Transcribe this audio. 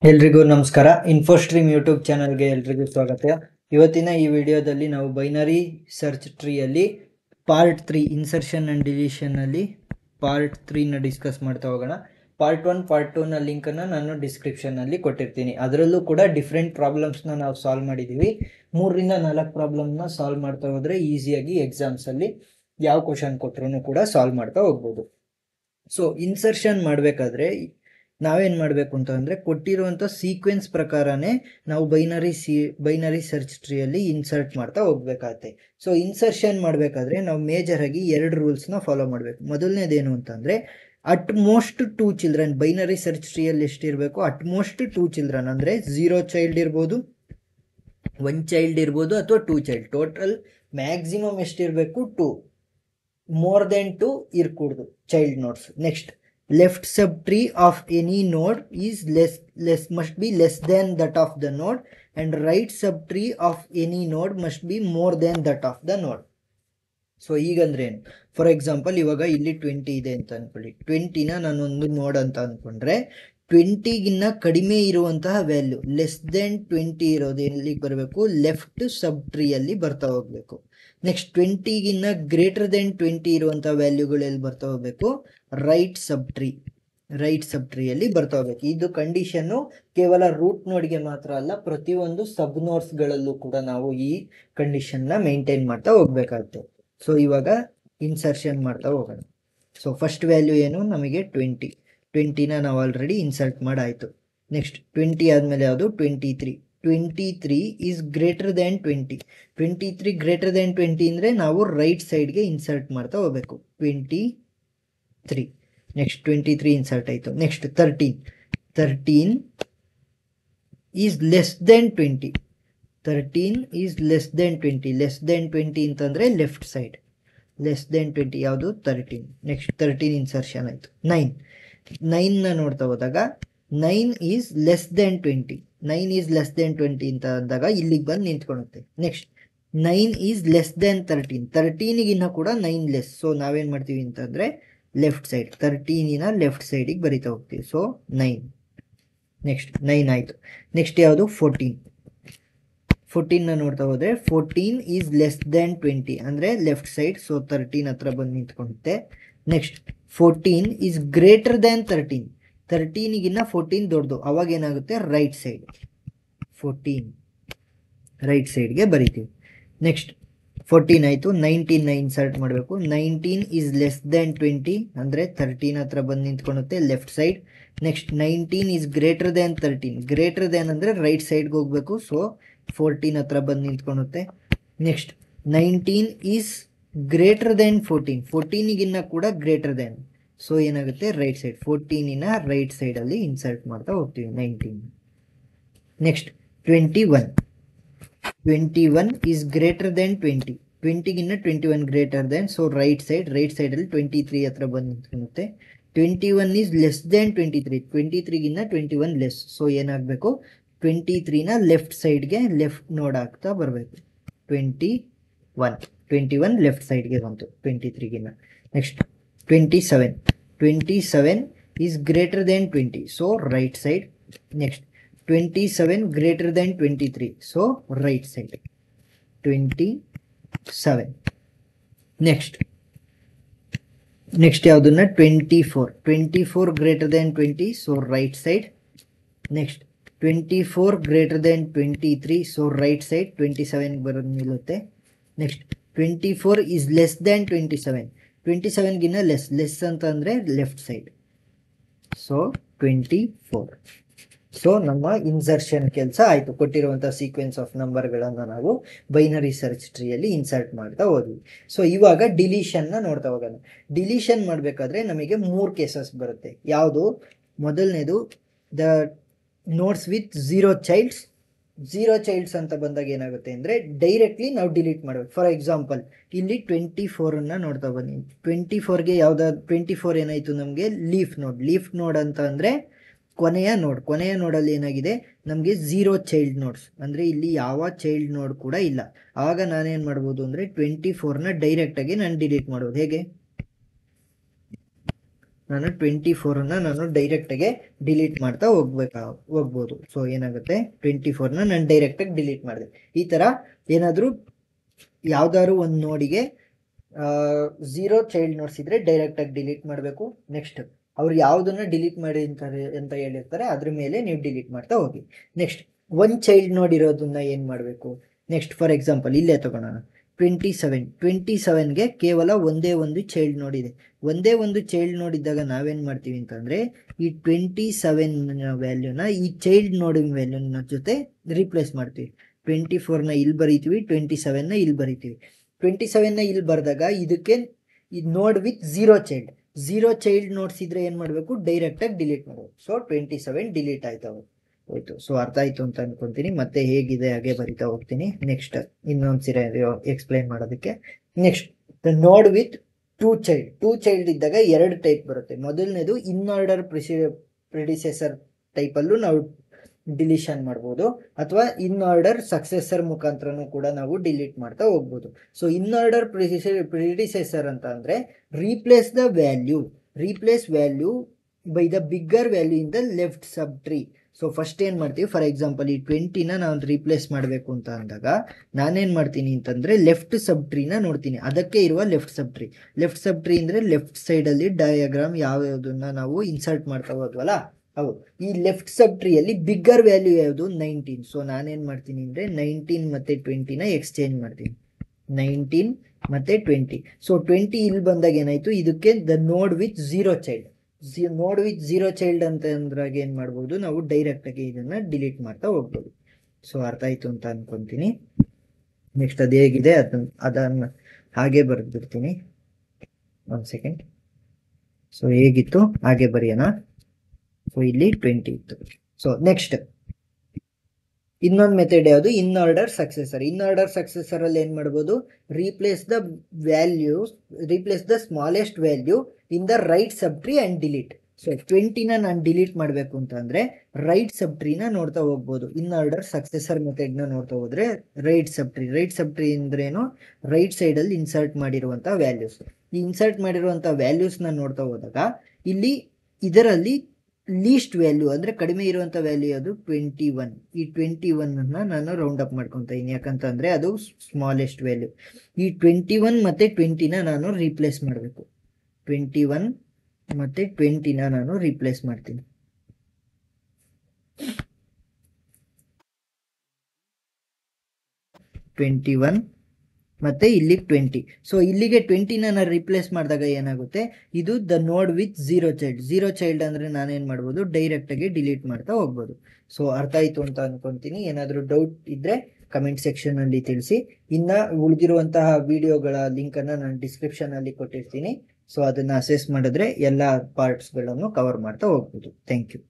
ಎಲ್ರಿಗೂ ನಮಸ್ಕಾರ. ಇನ್ಫೋಸ್ಟ್ರೀಮ್ ಯೂಟ್ಯೂಬ್ ಚಾನಲ್ಗೆ ಎಲ್ರಿಗೂ ಸ್ವಾಗತ. ಇವತ್ತಿನ ಈ ವಿಡಿಯೋದಲ್ಲಿ ನಾವು ಬೈನರಿ ಸರ್ಚ್ ಟ್ರೀಯಲ್ಲಿ ಪಾರ್ಟ್ 3 ಇನ್ಸರ್ಷನ್ ಆ್ಯಂಡ್ ಡಿಲೀಷನಲ್ಲಿ ಪಾರ್ಟ್ 3ನ ಡಿಸ್ಕಸ್ ಮಾಡ್ತಾ ಹೋಗೋಣ. ಪಾರ್ಟ್ 1 ಪಾರ್ಟ್ 2ನ ಲಿಂಕನ್ನು ನಾನು ಡಿಸ್ಕ್ರಿಪ್ಷನ್ನಲ್ಲಿ ಕೊಟ್ಟಿರ್ತೀನಿ. ಅದರಲ್ಲೂ ಕೂಡ ಡಿಫ್ರೆಂಟ್ ಪ್ರಾಬ್ಲಮ್ಸ್ನ ನಾವು ಸಾಲ್ವ್ ಮಾಡಿದ್ದೀವಿ. 3ರಿಂದ 4 ಪ್ರಾಬ್ಲಮ್ನ ಸಾಲ್ವ್ ಮಾಡ್ತಾ ಹೋದರೆ ಈಸಿಯಾಗಿ ಎಕ್ಸಾಮ್ಸಲ್ಲಿ ಯಾವ ಕ್ವಶನ್ ಕೊಟ್ಟರು ಕೂಡ ಸಾಲ್ವ್ ಮಾಡ್ತಾ ಹೋಗ್ಬೋದು. ಸೊ ಇನ್ಸರ್ಷನ್ ಮಾಡಬೇಕಾದ್ರೆ ನಾವೇನು ಮಾಡಬೇಕು ಅಂತಂದರೆ ಕೊಟ್ಟಿರುವಂಥ ಸೀಕ್ವೆನ್ಸ್ ಪ್ರಕಾರನೇ ನಾವು ಬೈನರಿ ಸರ್ಚ್ ಟ್ರೀಯಲ್ಲಿ ಇನ್ಸರ್ಟ್ ಮಾಡ್ತಾ ಹೋಗ್ಬೇಕಾಗತ್ತೆ. ಸೊ ಇನ್ಸರ್ಷನ್ ಮಾಡಬೇಕಾದ್ರೆ ನಾವು ಮೇಜರಾಗಿ 2 ರೂಲ್ಸ್ನ ಫಾಲೋ ಮಾಡಬೇಕು. ಮೊದಲನೇದೇನು ಅಂತಂದರೆ ಅಟ್ಮೋಸ್ಟ್ 2 ಚಿಲ್ಡ್ರನ್. ಬೈನರಿ ಸರ್ಚ್ ಟ್ರೀಯಲ್ಲಿ ಎಷ್ಟಿರಬೇಕು? ಅಟ್ಮೋಸ್ಟ್ 2 ಚಿಲ್ಡ್ರನ್ ಅಂದರೆ 0 ಚೈಲ್ಡ್ ಇರ್ಬೋದು, 1 ಚೈಲ್ಡ್ ಇರ್ಬೋದು ಅಥವಾ 2 ಚೈಲ್ಡ್. ಟೋಟಲ್ ಮ್ಯಾಕ್ಸಿಮಮ್ ಎಷ್ಟಿರಬೇಕು? 2. ಮೋರ್ ದೆನ್ 2 ಇರ್ಕೂಡ್ದು child nodes. Next, left subtree of any node is must be less than that of the node, and right subtree of any node must be more than that of the node. So ಈಗಂದ್ರೆ ಏನು? For example ಇವಾಗ ಇಲ್ಲಿ 20 ಇದೆ ಅಂತ ಅನ್ಕೊಳ್ಳಿ. 20ನ ನಾನೊಂದು ನೋಡ್ ಅಂತ ಅಂದ್ಕೊಂಡ್ರೆ 20ಗಿನ್ನ ಕಡಿಮೆ ಇರುವಂತಹ ವ್ಯಾಲ್ಯೂ ಲೆಸ್ ದೆನ್ 20 ಇರೋದು ಎಲ್ಲಿಗೆ ಬರಬೇಕು? ಲೆಫ್ಟ್ ಸಬ್ ಟ್ರೀಯಲ್ಲಿ ಬರ್ತಾ ಹೋಗ್ಬೇಕು. ನೆಕ್ಸ್ಟ್ 20ಗಿನ್ನ ಗ್ರೇಟರ್ ದೆನ್ 20 ಇರುವಂತಹ ವ್ಯಾಲ್ಯೂಗಳು ಎಲ್ಲಿ ಬರ್ತಾ ಹೋಗ್ಬೇಕು? ರೈಟ್ ಸಬ್ ಟ್ರೀಯಲ್ಲಿ ಬರ್ತಾ ಹೋಗ್ಬೇಕು. ಇದು ಕಂಡೀಷನ್ನು ಕೇವಲ ರೂಟ್ ನೋಡ್ಗೆ ಮಾತ್ರ ಅಲ್ಲ, ಪ್ರತಿಯೊಂದು ಸಬ್ ನೋಡ್ಸ್ಗಳಲ್ಲೂ ಕೂಡ ನಾವು ಈ ಕಂಡೀಷನ್ನ ಮೇಂಟೈನ್ ಮಾಡ್ತಾ ಹೋಗ್ಬೇಕಾಗುತ್ತೆ. ಸೊ ಇವಾಗ ಇನ್ಸರ್ಷನ್ ಮಾಡ್ತಾ ಹೋಗೋಣ. ಸೊ ಫಸ್ಟ್ ವ್ಯಾಲ್ಯೂ ಏನು? ನಮಗೆ 20ನ ನಾವು ಆಲ್ರೆಡಿ ಇನ್ಸರ್ಟ್ ಮಾಡಾಯಿತು. ನೆಕ್ಸ್ಟ್ 20 ಆದಮೇಲೆ ಯಾವುದು? 23 is greater than 23 greater than 20 ಅಂದರೆ ನಾವು ರೈಟ್ ಸೈಡ್ಗೆ ಇನ್ಸರ್ಟ್ ಮಾಡ್ತಾ ಹೋಗ್ಬೇಕು. 23. ನೆಕ್ಸ್ಟ್ 23 ಇನ್ಸರ್ಟ್ ಆಯಿತು. Next 13 is less than 20. 13 is less than 20. Less than 20 ಅಂತಂದರೆ ಲೆಫ್ಟ್ ಸೈಡ್. ಲೆಸ್ ದೆನ್ 20 ಯಾವುದು? 13. ನೆಕ್ಸ್ಟ್ 13 ಇನ್ಸರ್ಷನ್ ಆಯಿತು. 9ನ ನೋಡ್ತಾ ಹೋದಾಗ 9 is less than 20. 9 is less than 20 ಅಂತ ಅಂದಾಗ ಇಲ್ಲಿಗೆ ಬಂದು ನಿಂತ್ಕೊಳುತ್ತೆ. Next 9 is less than 13. 13ಗಿನ್ನ ಕೂಡ 9 ಲೆಸ್. ಸೊ ನಾವೇನು ಮಾಡ್ತೀವಿ ಅಂತಂದರೆ ಲೆಫ್ಟ್ ಸೈಡ್ 13ನ ಲೆಫ್ಟ್ ಸೈಡಿಗೆ ಬರಿತಾ ಹೋಗ್ತೀವಿ. ಸೊ 9. ನೆಕ್ಸ್ಟ್ 9 ಆಯಿತು. ನೆಕ್ಸ್ಟ್ ಯಾವುದು? 14ನ ನೋಡ್ತಾ ಹೋದರೆ 14 ಈಸ್ ಲೆಸ್ ದೆನ್ 20 ಅಂದರೆ ಲೆಫ್ಟ್ ಸೈಡ್. ಸೊ 13 ಹತ್ರ ಬಂದು ನಿಂತ್ಕೊಳ್ಳುತ್ತೆ. Next 14 is greater than 13. 13ಗಿನ್ನ 14 ದೊಡ್ಡದು. ಅವಾಗ ಏನಾಗುತ್ತೆ? Right side. 14 ರೈಟ್ ಸೈಡ್ಗೆ ಬರಿತೀವಿ. ನೆಕ್ಸ್ಟ್ 14 ಆಯಿತು. 19ನ ಇನ್ಸರ್ಟ್ ಮಾಡಬೇಕು. 19 ಈಸ್ ಲೆಸ್ ದೆನ್ 20 ಅಂದರೆ 13 ಹತ್ರ ಬಂದು ನಿಂತ್ಕೊಳ್ಳುತ್ತೆ left side. Next 19 is greater than 13. Greater than ಅಂದರೆ ರೈಟ್ ಸೈಡ್ಗೆ ಹೋಗಬೇಕು. ಸೊ 14 ಹತ್ರ ಬಂದು ನಿಂತ್ಕೊಳ್ಳುತ್ತೆ. Next 19 is greater than 14. 14ಗಿನ್ನ ಕೂಡ ಗ್ರೇಟರ್ ದ್ಯಾನ್. ಸೊ ಏನಾಗುತ್ತೆ? Right side. 14ನ ರೈಟ್ ಸೈಡಲ್ಲಿ ಇನ್ಸರ್ಟ್ ಮಾಡ್ತಾ ಹೋಗ್ತೀವಿ 19. Next 21 is greater than 20. 20ಗಿನ್ನ 21 ಗ್ರೇಟರ್ ದ್ಯಾನ್. ಸೊ ರೈಟ್ ಸೈಡಲ್ಲಿ 23 ಹತ್ರ ಬಂದು ನಿಂತ್ಕೊಳ್ಳುತ್ತೆ. 21 ಈಸ್ ಲೆಸ್ ದ್ಯಾನ್ 23. 23ಗಿನ್ನ 21 ಲೆಸ್. ಸೊ ಏನಾಗಬೇಕು? 23ನ ಲೆಫ್ಟ್ ಸೈಡ್ಗೆ ಲೆಫ್ಟ್ ನೋಡ್ ಆಗ್ತಾ ಬರಬೇಕು. 21 ಲೆಫ್ಟ್ ಸೈಡ್ಗೆ ಬಂತು 23ಗಿನ್ನ. Next 27 is greater than 20. So right side. Next 27 greater than 23. So right side 27. Next ಯಾವುದನ್ನ? 24 greater than 20. So right side. Next 24 greater than 23. So right side 27ಗೆ ಬರೋದು ನಿಲ್ಲುತ್ತೆ. Next 24 is less than 27. 27ಗಿನ್ನ ಲೆಸ್ ಅಂತ ಅಂದರೆ ಲೆಫ್ಟ್ ಸೈಡ್. ಸೊ 24. ಸೊ ನಮ್ಮ insertion ಕೆಲಸ ಆಯಿತು. ಕೊಟ್ಟಿರುವಂಥ ಸೀಕ್ವೆನ್ಸ್ ಆಫ್ ನಂಬರ್ಗಳನ್ನು ನಾವು ಬೈನರಿ ಸರ್ಚ್ ಟ್ರೀಯಲ್ಲಿ ಇನ್ಸರ್ಟ್ ಮಾಡ್ತಾ ಹೋದ್ವಿ. ಸೊ ಇವಾಗ ಡಿಲೀಷನ್ನ ನೋಡ್ತಾ ಹೋಗೋಣ. ಡಿಲೀಷನ್ ಮಾಡಬೇಕಾದ್ರೆ ನಮಗೆ 3 ಕೇಸಸ್ ಬರುತ್ತೆ. ಯಾವುದು? ಮೊದಲನೇದು ದ ನೋಡ್ಸ್ ವಿತ್ 0 ಚೈಲ್ಡ್ಸ್ ಅಂತ ಬಂದಾಗ ಏನಾಗುತ್ತೆ ಅಂದರೆ ಡೈರೆಕ್ಟ್ಲಿ ನಾವು ಡಿಲೀಟ್ ಮಾಡಬೇಕು. ಫಾರ್ ಎಕ್ಸಾಂಪಲ್ ಇಲ್ಲಿ 24ನ್ನ ನೋಡ್ತಾ ಬನ್ನಿ. 24ಗೆ ಯಾವ್ದಾದ್ರು 24 ಏನಾಯಿತು? ನಮಗೆ ಲೀಫ್ ನೋಡ್ ಅಂತ ಅಂದರೆ ಕೊನೆಯ ನೋಡಲ್ಲಿ ಏನಾಗಿದೆ? ನಮಗೆ 0 ಚೈಲ್ಡ್ ನೋಡ್ಸ್ ಅಂದರೆ ಇಲ್ಲಿ ಯಾವ ಚೈಲ್ಡ್ ನೋಡ್ ಕೂಡ ಇಲ್ಲ. ಆಗ ನಾನೇನು ಮಾಡ್ಬೋದು ಅಂದರೆ 24ನ ಡೈರೆಕ್ಟಾಗಿ ನಾನು ಡಿಲೀಟ್ ಮಾಡ್ಬೋದು. ಹೇಗೆ? ನಾನು 24ನ ನಾನು ಡೈರೆಕ್ಟಾಗೆ ಡಿಲೀಟ್ ಮಾಡ್ತಾ ಹೋಗ್ಬೋದು. ಸೊ ಏನಾಗುತ್ತೆ 24ನ ನಾನು ಡೈರೆಕ್ಟಾಗಿ ಡಿಲೀಟ್ ಮಾಡಿದೆ. ಈ ಥರ ಏನಾದರೂ ಯಾವ್ದಾದ್ರು ಒಂದು ನೋಡಿಗೆ 0 ಚೈಲ್ಡ್ ನೋಡ್ಸ್ ಇದ್ರೆ ಡೈರೆಕ್ಟಾಗಿ ಡಿಲೀಟ್ ಮಾಡಬೇಕು. ನೆಕ್ಸ್ಟ್ ಅವ್ರು ಯಾವುದನ್ನ ಡಿಲೀಟ್ ಮಾಡಿ ಅಂತ ಹೇಳಿರ್ತಾರೆ ಅದ್ರ ಮೇಲೆ ನೀವು ಡಿಲೀಟ್ ಮಾಡ್ತಾ ಹೋಗಿ. ನೆಕ್ಸ್ಟ್ 1 ಚೈಲ್ಡ್ ನೋಡಿರೋದನ್ನ ಏನು ಮಾಡಬೇಕು? ನೆಕ್ಸ್ಟ್ ಫಾರ್ ಎಕ್ಸಾಂಪಲ್ ಇಲ್ಲೇ ತಗೊಳ್ಳೋಣ. 27ಗೆ ಕೇವಲ ಒಂದೇ ಒಂದು ಚೈಲ್ಡ್ ನೋಡಿದೆ. ಒಂದೇ ಒಂದು ಚೈಲ್ಡ್ ನೋಡಿದ್ದಾಗ ನಾವೇನು ಮಾಡ್ತೀವಿ ಅಂತಂದರೆ ಈ 27ನ ವ್ಯಾಲ್ಯೂನ ಈ ಚೈಲ್ಡ್ ನೋಡಿದ ವ್ಯಾಲ್ಯೂನ ಜೊತೆ ರೀಪ್ಲೇಸ್ ಮಾಡ್ತೀವಿ. 24ನ ಇಲ್ಲಿ ಬರೀತೀವಿ, 27ನ ಇಲ್ಲಿ ಬರೀತೀವಿ. 27ನ ಇಲ್ಲಿ ಬರೆದಾಗ ಇದಕ್ಕೆ ಇದು ನೋಡ್ ವಿತ್ 0 ಚೈಲ್ಡ್ ನೋಡ್ಸಿದ್ರೆ ಏನು ಮಾಡಬೇಕು? ಡೈರೆಕ್ಟಾಗಿ ಡಿಲೀಟ್ ಮಾಡಬೇಕು. ಸೊ 27 ಡಿಲೀಟ್ ಹೋಯ್ತು. ಸೊ ಅರ್ಥ ಆಯ್ತು ಅಂತ ಅನ್ಕೊಂತೀನಿ. ಮತ್ತೆ ಹೇಗಿದೆ ಹಾಗೆ ಬರಿತಾ ಹೋಗ್ತೀನಿ. ನೆಕ್ಸ್ಟ್ ಇನ್ನೊಂದ್ಸಿರ ಎಕ್ಸ್ಪ್ಲೈನ್ ಮಾಡೋದಕ್ಕೆ. ನೆಕ್ಸ್ಟ್ ನೋಡ್ ವಿತ್ 2 ಚೈಲ್ಡ್ ಇದ್ದಾಗ 2 ಟೈಪ್ ಬರುತ್ತೆ. ಮೊದಲನೇದು ಇನ್ ಆರ್ಡರ್ ಪ್ರಿಡಿಸೆಸರ್ ಟೈಪಲ್ಲೂ ನಾವು ಡಿಲೀಷನ್ ಮಾಡ್ಬೋದು, ಅಥವಾ ಇನ್ ಆರ್ಡರ್ ಸಕ್ಸೆಸರ್ ಮುಖಾಂತರನೂ ಕೂಡ ನಾವು ಡಿಲೀಟ್ ಮಾಡ್ತಾ ಹೋಗ್ಬೋದು. ಸೊ ಇನ್ ಆರ್ಡರ್ ಪ್ರಿಡಿಸೆಸರ್ ಅಂತ ಅಂದರೆ replace value by the bigger value in the left sub tree. So first ಏನು ಮಾಡ್ತೀವಿ, ಫಾರ್ ಎಕ್ಸಾಂಪಲ್ ಈ 20ನ ನಾವು ರೀಪ್ಲೇಸ್ ಮಾಡಬೇಕು ಅಂತ ಅಂದಾಗ ನಾನೇನು ಮಾಡ್ತೀನಿ ಅಂತಂದರೆ ಲೆಫ್ಟ್ ಸಬ್ ಟ್ರೀನ ನೋಡ್ತೀನಿ. ಅದಕ್ಕೆ ಇರುವ ಲೆಫ್ಟ್ ಸಬ್ ಟ್ರೀ ಅಂದರೆ ಲೆಫ್ಟ್ ಸೈಡಲ್ಲಿ ಡಯಾಗ್ರಾಮ್ ಯಾವುದನ್ನ ನಾವು ಇನ್ಸರ್ಟ್ ಮಾಡ್ತಾ ಹೋದ್ವಲ್ಲ ಹೌದು. ಈ ಲೆಫ್ಟ್ ಸಬ್ ಟ್ರೀಯಲ್ಲಿ ಬಿಗ್ಗರ್ ವ್ಯಾಲ್ಯೂ ಯಾವುದು? 19. ಸೊ ನಾನೇನು ಮಾಡ್ತೀನಿ ಅಂದರೆ 19 ಮತ್ತು 20ನ ಎಕ್ಸ್ಚೇಂಜ್ ಮಾಡ್ತೀನಿ. 19 ಮತ್ತು 20. ಸೊ 20 ಇಲ್ಲಿ ಬಂದಾಗ ಏನಾಯಿತು, ಇದಕ್ಕೆ ದ ನೋಡ್ ವಿತ್ 0 ಚೈಲ್ಡ್ ಅಂತ ಅಂದ್ರಾಗ ಏನು ಮಾಡ್ಬೋದು, ನಾವು ಡೈರೆಕ್ಟಾಗಿ ಇದನ್ನು ಡಿಲೀಟ್ ಮಾಡ್ತಾ ಹೋಗ್ಬೋದು. ಸೊ ಅರ್ಥ ಆಯಿತು ಅಂತ ಅನ್ಕೊತೀನಿ. ನೆಕ್ಸ್ಟ್ ಅದು ಹೇಗಿದೆ ಅದನ್ನು ಹಾಗೆ ಬರೆದ್ಬಿಡ್ತೀನಿ. 1 ಸೆಕೆಂಡ್. ಸೊ ಹೇಗಿತ್ತು ಹಾಗೆ ಬರೆಯೋಣ. ಸೊ ಇಲ್ಲಿ 20 ಇತ್ತು. ಸೊ ನೆಕ್ಸ್ಟ್ ಇನ್ನೊಂದು ಮೆಥಡ್ ಯಾವುದು? ಇನ್ ಆರ್ಡರ್ ಸಕ್ಸೆಸರ್ ಅಲ್ಲಿ ಏನು ಮಾಡ್ಬೋದು? Replace the smallest value in the right subtree and delete. So 20ನ ನಾನು ಡಿಲೀಟ್ ಮಾಡಬೇಕು ಅಂತ ಅಂದರೆ ರೈಟ್ ಸಬ್ ಟ್ರೀನ ನೋಡ್ತಾ ಹೋಗ್ಬೋದು. ಇನ್ ಆರ್ಡರ್ ಸಕ್ಸೆಸರ್ ಮೆಥಡ್ನ ನೋಡ್ತಾ ಹೋದ್ರೆ ರೈಟ್ ಸಬ್ ಟ್ರೀ ಅಂದ್ರೇನು? ರೈಟ್ ಸೈಡಲ್ಲಿ ಇನ್ಸರ್ಟ್ ಮಾಡಿರುವಂಥ ವ್ಯಾಲ್ಯೂಸ್. ಈ ಇನ್ಸರ್ಟ್ ಮಾಡಿರುವಂಥ ವ್ಯಾಲ್ಯೂಸ್ನ ನೋಡ್ತಾ ಹೋದಾಗ ಇಲ್ಲಿ ಇದರಲ್ಲಿ ಲೀಸ್ಟ್ ವ್ಯಾಲ್ಯೂ ಅಂದರೆ ಕಡಿಮೆ ಇರುವಂಥ ವ್ಯಾಲ್ಯೂ ಅದು 21. ಈ 21ನ ನಾನು ರೌಂಡ್ ಅಪ್ ಮಾಡ್ಕೊತಾ ಇದ್ದೀನಿ, ಯಾಕಂತಂದರೆ ಅದು ಸ್ಮಾಲೆಸ್ಟ್ ವ್ಯಾಲ್ಯೂ. ಈ 21 ಮತ್ತು 20ನ ನಾನು ರೀಪ್ಲೇಸ್ ಮಾಡಬೇಕು. 21 ಮತ್ತು 20ನ ನಾನು ರೀಪ್ಲೇಸ್ ಮಾಡ್ತೀನಿ. ಮತ್ತೆ ಇಲ್ಲಿ 20. ಸೊ ಇಲ್ಲಿಗೆ 20ನ ನಾನು ರಿಪ್ಲೇಸ್ ಮಾಡಿದಾಗ ಏನಾಗುತ್ತೆ, ಇದು ದ ನೋಡ್ ವಿತ್ 0 ಚೈಲ್ಡ್ ಅಂದರೆ ನಾನೇನು ಮಾಡ್ಬೋದು, ಡೈರೆಕ್ಟಾಗಿ ಡಿಲೀಟ್ ಮಾಡ್ತಾ ಹೋಗ್ಬೋದು. ಸೊ ಅರ್ಥ ಆಯಿತು ಅಂತ ಅನ್ಕೊತೀನಿ. ಏನಾದರೂ ಡೌಟ್ ಇದ್ದರೆ ಕಮೆಂಟ್ ಸೆಕ್ಷನಲ್ಲಿ ತಿಳಿಸಿ. ಇನ್ನು ಉಳಿದಿರುವಂತಹ ವಿಡಿಯೋಗಳ ಲಿಂಕನ್ನು ನಾನು ಡಿಸ್ಕ್ರಿಪ್ಷನಲ್ಲಿ ಕೊಟ್ಟಿರ್ತೀನಿ. ಸೊ ಅದನ್ನು ಅಸೆಸ್ ಮಾಡಿದ್ರೆ ಎಲ್ಲ ಪಾರ್ಟ್ಸ್ಗಳನ್ನು ಕವರ್ ಮಾಡ್ತಾ ಹೋಗ್ಬೋದು. Thank you.